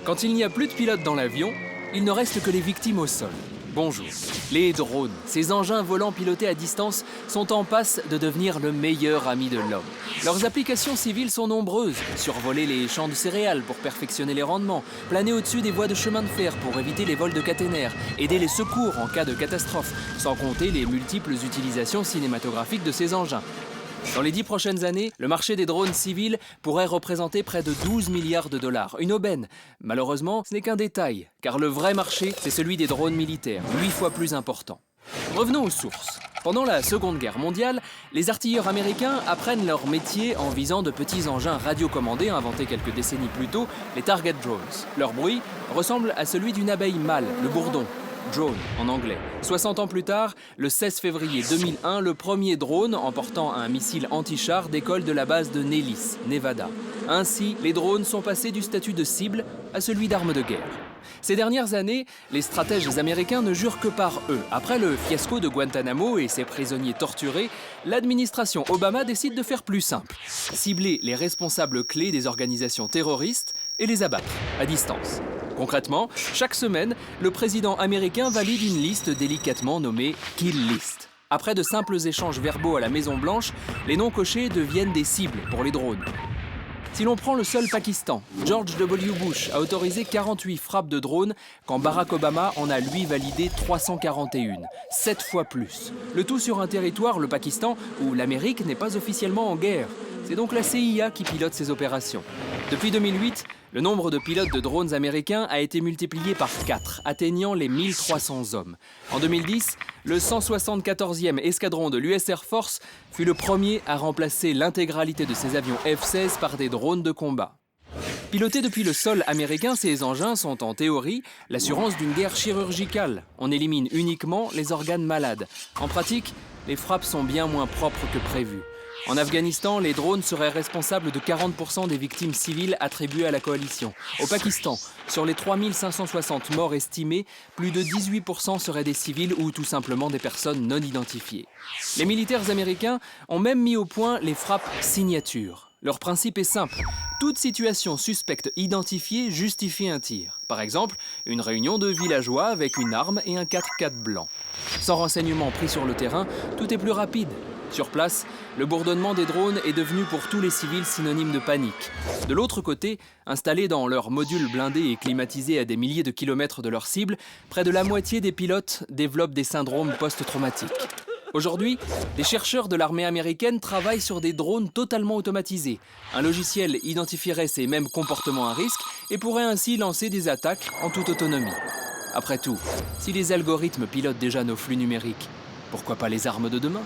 Quand il n'y a plus de pilotes dans l'avion, il ne reste que les victimes au sol. Bonjour. Les drones, ces engins volants pilotés à distance, sont en passe de devenir le meilleur ami de l'homme. Leurs applications civiles sont nombreuses. Survoler les champs de céréales pour perfectionner les rendements, planer au-dessus des voies de chemin de fer pour éviter les vols de caténaires, aider les secours en cas de catastrophe, sans compter les multiples utilisations cinématographiques de ces engins. Dans les 10 prochaines années, le marché des drones civils pourrait représenter près de 12 milliards de dollars. Une aubaine. Malheureusement, ce n'est qu'un détail, car le vrai marché, c'est celui des drones militaires, 8 fois plus important. Revenons aux sources. Pendant la Seconde Guerre mondiale, les artilleurs américains apprennent leur métier en visant de petits engins radiocommandés inventés quelques décennies plus tôt, les Target Drones. Leur bruit ressemble à celui d'une abeille mâle, le bourdon. Drone en anglais. 60 ans plus tard, le 16 février 2001, le premier drone emportant un missile anti-char décolle de la base de Nellis, Nevada. Ainsi, les drones sont passés du statut de cible à celui d'arme de guerre. Ces dernières années, les stratèges américains ne jurent que par eux. Après le fiasco de Guantanamo et ses prisonniers torturés, l'administration Obama décide de faire plus simple. Cibler les responsables clés des organisations terroristes et les abattre à distance. Concrètement, chaque semaine, le président américain valide une liste délicatement nommée « Kill List ». Après de simples échanges verbaux à la Maison-Blanche, les noms cochés deviennent des cibles pour les drones. Si l'on prend le seul Pakistan, George W. Bush a autorisé 48 frappes de drones quand Barack Obama en a lui validé 341, 7 fois plus. Le tout sur un territoire, le Pakistan, où l'Amérique n'est pas officiellement en guerre. C'est donc la CIA qui pilote ces opérations. Depuis 2008, le nombre de pilotes de drones américains a été multiplié par 4, atteignant les 1300 hommes. En 2010, le 174e escadron de l'US Air Force fut le premier à remplacer l'intégralité de ses avions F-16 par des drones de combat. Pilotés depuis le sol américain, ces engins sont en théorie l'assurance d'une guerre chirurgicale. On élimine uniquement les organes malades. En pratique, les frappes sont bien moins propres que prévu. En Afghanistan, les drones seraient responsables de 40% des victimes civiles attribuées à la coalition. Au Pakistan, sur les 3560 morts estimés, plus de 18% seraient des civils ou tout simplement des personnes non identifiées. Les militaires américains ont même mis au point les frappes signature. Leur principe est simple. Toute situation suspecte identifiée justifie un tir. Par exemple, une réunion de villageois avec une arme et un 4x4 blanc. Sans renseignements pris sur le terrain, tout est plus rapide. Sur place, le bourdonnement des drones est devenu pour tous les civils synonyme de panique. De l'autre côté, installés dans leurs modules blindés et climatisés à des milliers de kilomètres de leur cible, près de la moitié des pilotes développent des syndromes post-traumatiques. Aujourd'hui, des chercheurs de l'armée américaine travaillent sur des drones totalement automatisés. Un logiciel identifierait ces mêmes comportements à risque et pourrait ainsi lancer des attaques en toute autonomie. Après tout, si les algorithmes pilotent déjà nos flux numériques, pourquoi pas les armes de demain ?